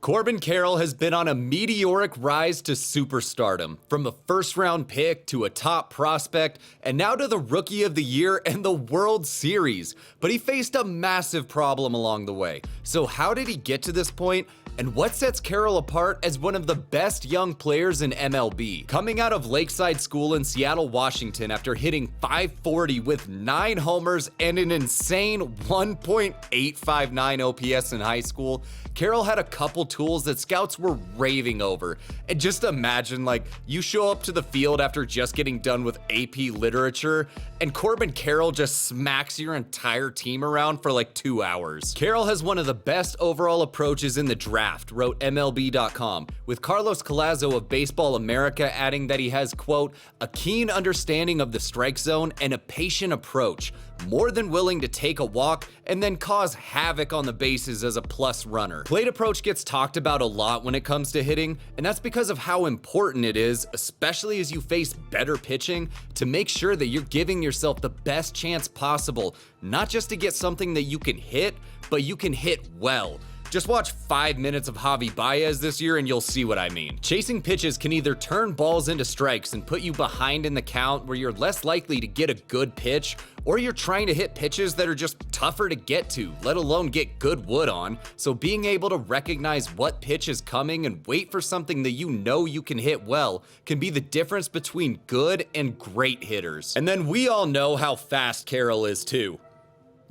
Corbin Carroll has been on a meteoric rise to superstardom, from a first-round pick to a top prospect, and now to the Rookie of the Year and the World Series. But he faced a massive problem along the way. So how did he get to this point? And what sets Carroll apart as one of the best young players in MLB? Coming out of Lakeside School in Seattle, Washington, after hitting .540 with 9 homers and an insane 1.859 OPS in high school, Carroll had a couple tools that scouts were raving over. And just imagine, like, you show up to the field after just getting done with AP Literature, and Corbin Carroll just smacks your entire team around for like 2 hours. Carroll has one of the best overall approaches in the draft, wrote MLB.com, with Carlos Collazo of Baseball America adding that he has, quote, a keen understanding of the strike zone and a patient approach, more than willing to take a walk and then cause havoc on the bases as a plus runner. Plate approach gets talked about a lot when it comes to hitting, and that's because of how important it is, especially as you face better pitching, to make sure that you're giving yourself the best chance possible, not just to get something that you can hit, but you can hit well. Just watch 5 minutes of Javi Baez this year and you'll see what I mean. Chasing pitches can either turn balls into strikes and put you behind in the count where you're less likely to get a good pitch, or you're trying to hit pitches that are just tougher to get to, let alone get good wood on. So being able to recognize what pitch is coming and wait for something that you know you can hit well can be the difference between good and great hitters. And then we all know how fast Carroll is too.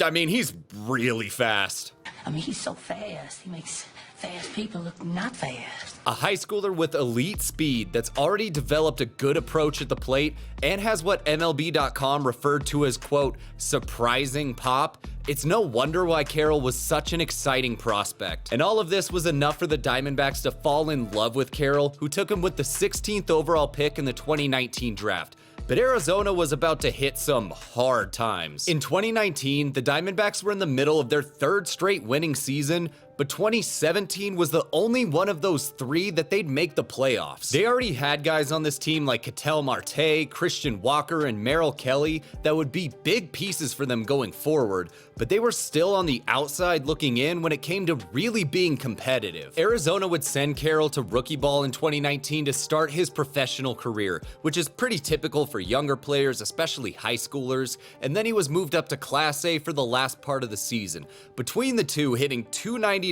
I mean, he's really fast. I mean, he's so fast. He makes fast people look not fast. A high schooler with elite speed that's already developed a good approach at the plate and has what MLB.com referred to as, quote, surprising pop. It's no wonder why Carroll was such an exciting prospect. And all of this was enough for the Diamondbacks to fall in love with Carroll, who took him with the 16th overall pick in the 2019 draft. But Arizona was about to hit some hard times. In 2019, the Diamondbacks were in the middle of their 3rd straight winning season, but 2017 was the only one of those 3 that they'd make the playoffs. They already had guys on this team like Ketel Marte, Christian Walker, and Merrill Kelly that would be big pieces for them going forward, but they were still on the outside looking in when it came to really being competitive. Arizona would send Carroll to rookie ball in 2019 to start his professional career, which is pretty typical for younger players, especially high schoolers, and then he was moved up to Class A for the last part of the season. Between the two, hitting .299,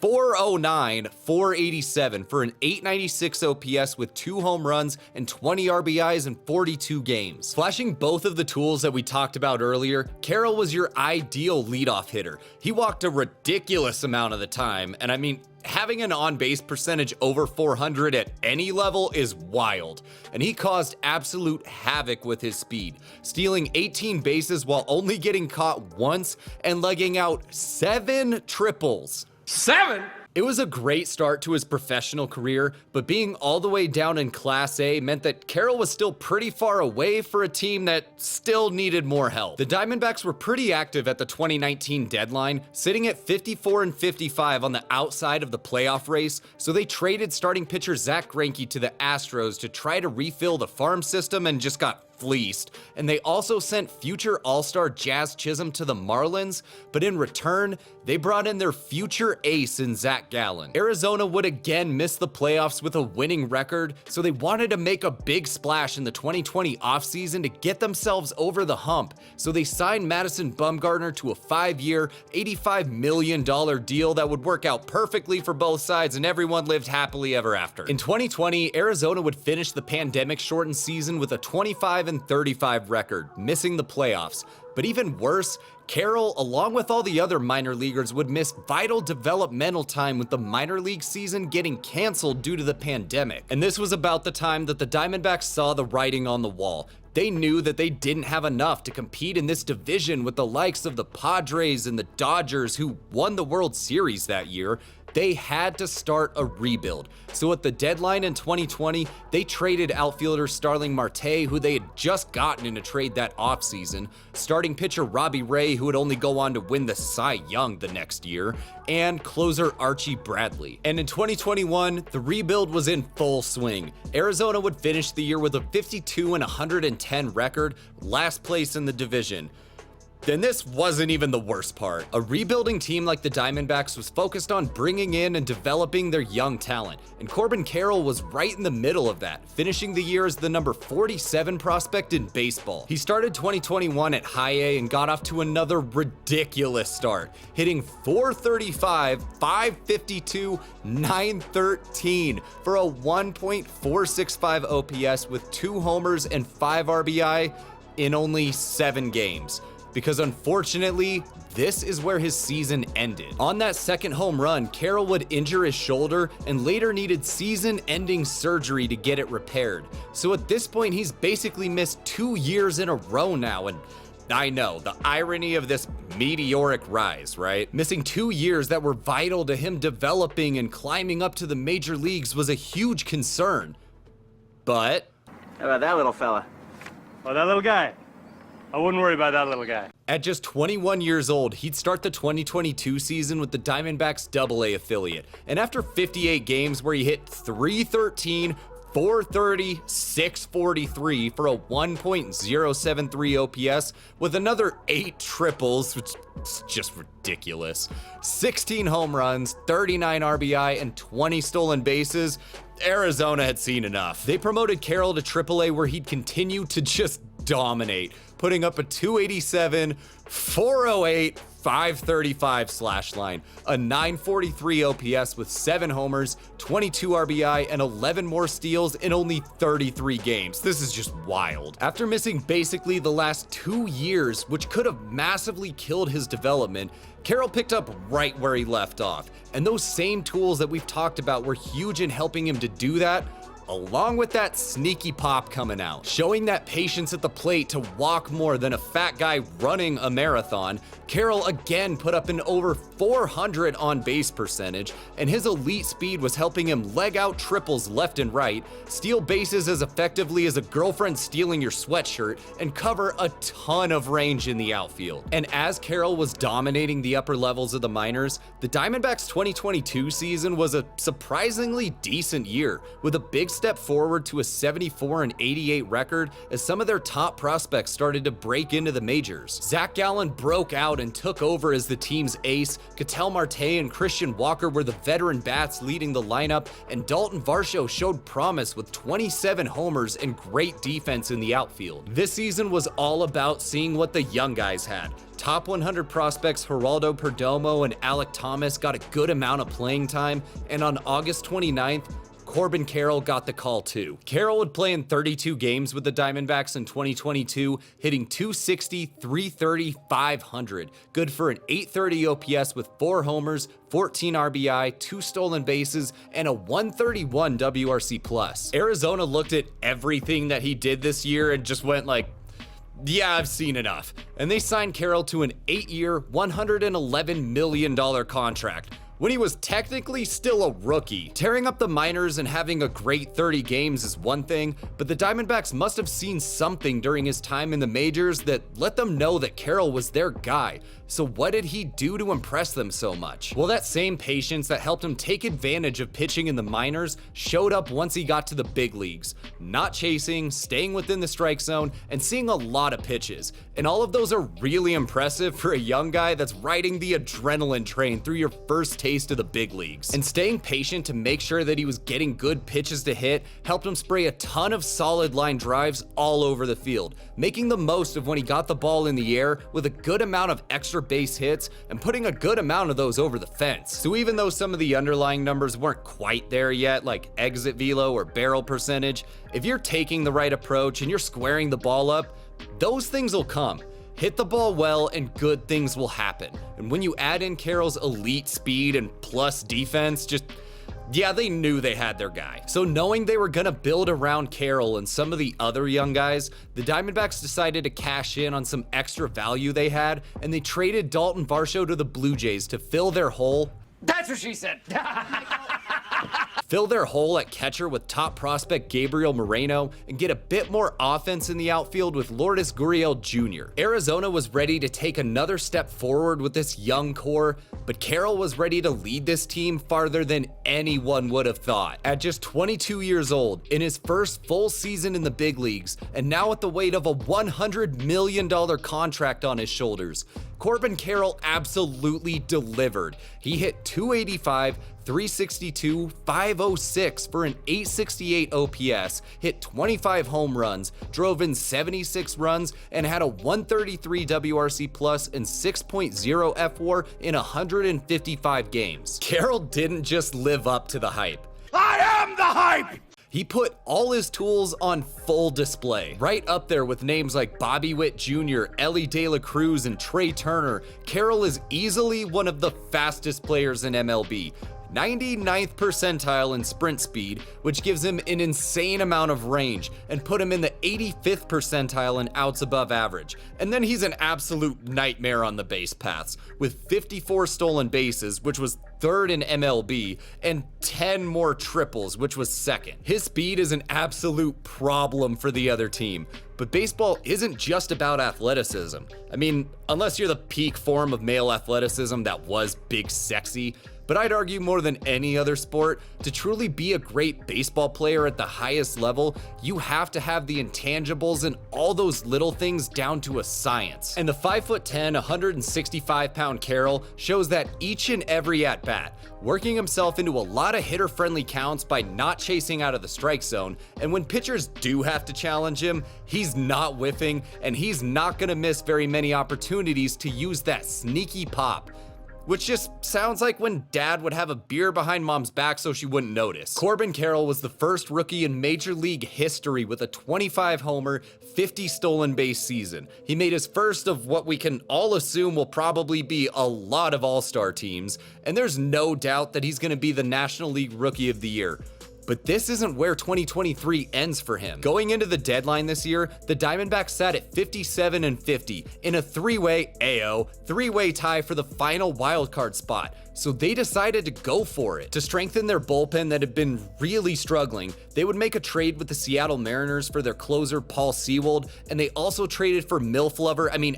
.409, .487 for an .896 OPS with 2 home runs and 20 RBIs in 42 games. Flashing both of the tools that we talked about earlier, Carroll was your ideal leadoff hitter. He walked a ridiculous amount of the time, and I mean, having an on-base percentage over 400 at any level is wild, and he caused absolute havoc with his speed, stealing 18 bases while only getting caught once and legging out 7 triples. 7? It was a great start to his professional career, but being all the way down in Class A meant that Carroll was still pretty far away for a team that still needed more help. The Diamondbacks were pretty active at the 2019 deadline, sitting at 54-55 on the outside of the playoff race, so they traded starting pitcher Zach Greinke to the Astros to try to refill the farm system and just got fleeced. And they also sent future All-Star Jazz Chisholm to the Marlins, but in return, they brought in their future ace in Zach Gallen. Arizona would again miss the playoffs with a winning record, so they wanted to make a big splash in the 2020 offseason to get themselves over the hump. So they signed Madison Bumgarner to a 5-year, $85 million deal that would work out perfectly for both sides, and everyone lived happily ever after. In 2020, Arizona would finish the pandemic-shortened season with a 25-35 record, missing the playoffs. But even worse, Carroll, along with all the other minor leaguers, would miss vital developmental time with the minor league season getting canceled due to the pandemic. And this was about the time that the Diamondbacks saw the writing on the wall. They knew that they didn't have enough to compete in this division with the likes of the Padres and the Dodgers, who won the World Series that year. They had to start a rebuild. So at the deadline in 2020, they traded outfielder Starling Marte, who they had just gotten in a trade that offseason, starting pitcher Robbie Ray, who would only go on to win the Cy Young the next year, and closer Archie Bradley. And in 2021, the rebuild was in full swing. Arizona would finish the year with a 52-110 record, last place in the division. Then this wasn't even the worst part. A rebuilding team like the Diamondbacks was focused on bringing in and developing their young talent, and Corbin Carroll was right in the middle of that, finishing the year as the number 47 prospect in baseball. He started 2021 at High A and got off to another ridiculous start, hitting .435, .552, .913 for a 1.465 OPS with 2 homers and 5 RBI in only 7 games. Because unfortunately, this is where his season ended. On that second home run, Carroll would injure his shoulder and later needed season-ending surgery to get it repaired. So at this point, he's basically missed 2 years in a row now, and I know, the irony of this meteoric rise, right? Missing 2 years that were vital to him developing and climbing up to the major leagues was a huge concern. But how about that little fella? Oh, that little guy. I wouldn't worry about that little guy. at just 21 years old, he'd start the 2022 season with the Diamondbacks AA affiliate. And after 58 games where he hit .313, .430, .643 for a 1.073 OPS with another 8 triples, which is just ridiculous. 16 home runs, 39 RBI, and 20 stolen bases. Arizona had seen enough. They promoted Carroll to AAA where he'd continue to just dominate, putting up a 287, 408, 535 slash line, a 943 OPS with 7 homers, 22 RBI, and 11 more steals in only 33 games. This is just wild. After missing basically the last 2 years, which could have massively killed his development, Carroll picked up right where he left off. And those same tools that we've talked about were huge in helping him to do that, along with that sneaky pop coming out. Showing that patience at the plate to walk more than a fat guy running a marathon, Carroll again put up an over 400 on-base percentage, and his elite speed was helping him leg out triples left and right, steal bases as effectively as a girlfriend stealing your sweatshirt, and cover a ton of range in the outfield. And as Carroll was dominating the upper levels of the minors, the Diamondbacks' 2022 season was a surprisingly decent year, with a big step forward to a 74-88 record as some of their top prospects started to break into the majors. Zach Gallen broke out and took over as the team's ace. Ketel Marte and Christian Walker were the veteran bats leading the lineup, and Dalton Varsho showed promise with 27 homers and great defense in the outfield. This season was all about seeing what the young guys had. Top 100 prospects Geraldo Perdomo and Alek Thomas got a good amount of playing time, and on August 29th, Corbin Carroll got the call too. Carroll would play in 32 games with the Diamondbacks in 2022, hitting .260, .330, .500, good for an .830 OPS with 4 homers, 14 RBI, 2 stolen bases, and a 131 WRC+. Arizona looked at everything that he did this year and just went like, yeah, I've seen enough. And they signed Carroll to an 8-year, $111 million contract, when he was technically still a rookie. Tearing up the minors and having a great 30 games is one thing, but the Diamondbacks must have seen something during his time in the majors that let them know that Carroll was their guy. So what did he do to impress them so much? Well, that same patience that helped him take advantage of pitching in the minors showed up once he got to the big leagues. Not chasing, staying within the strike zone, and seeing a lot of pitches. And all of those are really impressive for a young guy that's riding the adrenaline train through your first taste of the big leagues. And staying patient to make sure that he was getting good pitches to hit helped him spray a ton of solid line drives all over the field, making the most of when he got the ball in the air with a good amount of extra base hits and putting a good amount of those over the fence. So even though some of the underlying numbers weren't quite there yet, like exit velo or barrel percentage, if you're taking the right approach and you're squaring the ball up, those things will come. Hit the ball well and good things will happen. And when you add in Carroll's elite speed and plus defense, yeah, they knew they had their guy. So knowing they were gonna build around Carroll and some of the other young guys, the Diamondbacks decided to cash in on some extra value they had, and they traded Dalton Varsho to the Blue Jays to fill their hole. That's what she said. fill their hole at catcher with top prospect Gabriel Moreno, and get a bit more offense in the outfield with Lourdes Gurriel Jr. Arizona was ready to take another step forward with this young core, but Carroll was ready to lead this team farther than anyone would have thought. At just 22 years old, in his first full season in the big leagues, and now at the weight of a $100 million contract on his shoulders, Corbin Carroll absolutely delivered. He hit .285, .362, .506 for an .868 OPS, hit 25 home runs, drove in 76 runs, and had a 133 WRC plus and 6.0 FWAR in 155 games. Carroll didn't just live up to the hype. I am the hype! He put all his tools on full display. Right up there with names like Bobby Witt Jr., Ellie De La Cruz, and Trey Turner, Carroll is easily one of the fastest players in MLB. 99th percentile in sprint speed, which gives him an insane amount of range, and put him in the 85th percentile in outs above average. And then he's an absolute nightmare on the base paths, with 54 stolen bases, which was third in MLB, and 10 more triples, which was second. His speed is an absolute problem for the other team. But baseball isn't just about athleticism. I mean, unless you're the peak form of male athleticism that was big sexy. But I'd argue more than any other sport, to truly be a great baseball player at the highest level, you have to have the intangibles and all those little things down to a science. And the 5'10", 165-pound Carroll shows that each and every at-bat, working himself into a lot of hitter-friendly counts by not chasing out of the strike zone, and when pitchers do have to challenge him, he's not whiffing, and he's not gonna miss very many opportunities to use that sneaky pop. Which just sounds like when dad would have a beer behind mom's back so she wouldn't notice. Corbin Carroll was the first rookie in Major League history with a 25 homer, 50 stolen base season. He made his first of what we can all assume will probably be a lot of all-star teams, and there's no doubt that he's gonna be the National League Rookie of the Year. But this isn't where 2023 ends for him. Going into the deadline this year, the Diamondbacks sat at 57 and 50 in a three-way tie for the final wildcard spot. So they decided to go for it. To strengthen their bullpen that had been really struggling, they would make a trade with the Seattle Mariners for their closer Paul Sewald, and they also traded for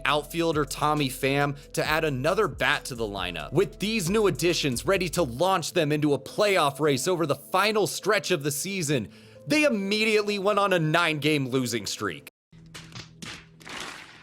outfielder Tommy Pham to add another bat to the lineup. With these new additions ready to launch them into a playoff race over the final stretch of the season, they immediately went on a 9-game losing streak.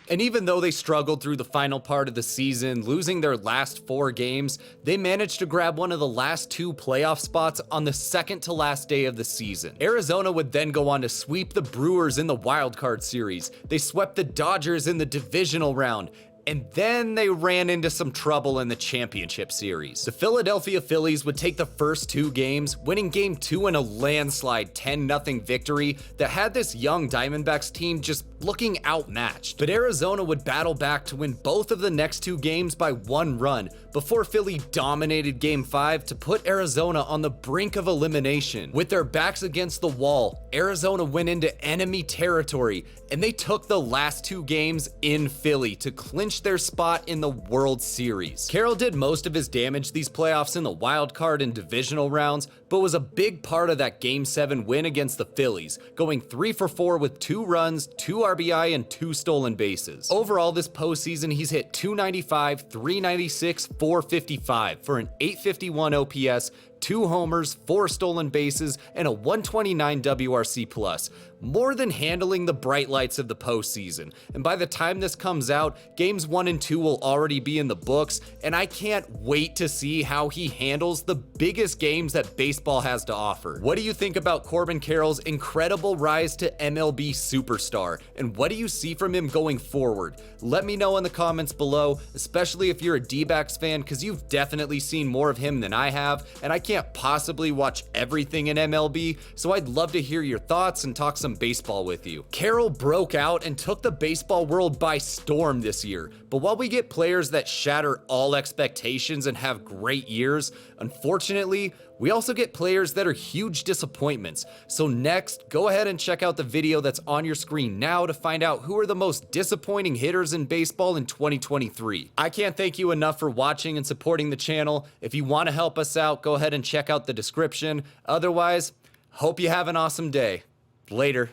And even though they struggled through the final part of the season, losing their last 4 games, they managed to grab one of the last 2 playoff spots on the second to last day of the season. Arizona would then go on to sweep the Brewers in the wild card series. They swept the Dodgers in the divisional round. And then they ran into some trouble in the championship series. The Philadelphia Phillies would take the first 2 games, winning game 2 in a landslide 10-0 victory that had this young Diamondbacks team just looking outmatched. But Arizona would battle back to win both of the next 2 games by 1 run before Philly dominated game 5 to put Arizona on the brink of elimination. With their backs against the wall, Arizona went into enemy territory, and they took the last 2 games in Philly to clinch their spot in the World Series. Carroll did most of his damage these playoffs in the wild card and divisional rounds, but was a big part of that Game 7 win against the Phillies, going 3 for 4 with 2 runs, 2 RBI, and 2 stolen bases. Overall this postseason, he's hit .295, .396, .455 for an .851 OPS, 2 homers, 4 stolen bases, and a 129 WRC plus, more than handling the bright lights of the postseason. And by the time this comes out, games 1 and 2 will already be in the books, and I can't wait to see how he handles the biggest games that baseball has to offer. What do you think about Corbin Carroll's incredible rise to MLB superstar, and what do you see from him going forward? Let me know in the comments below, especially if you're a D-backs fan, because you've definitely seen more of him than I have, and I can't possibly watch everything in MLB, so I'd love to hear your thoughts and talk some baseball with you. Carroll broke out and took the baseball world by storm this year, but while we get players that shatter all expectations and have great years, unfortunately, We also get players that are huge disappointments. So next, go ahead and check out the video that's on your screen now to find out who are the most disappointing hitters in baseball in 2023. I can't thank you enough for watching and supporting the channel. If you want to help us out, go ahead and check out the description. Otherwise, hope you have an awesome day. Later.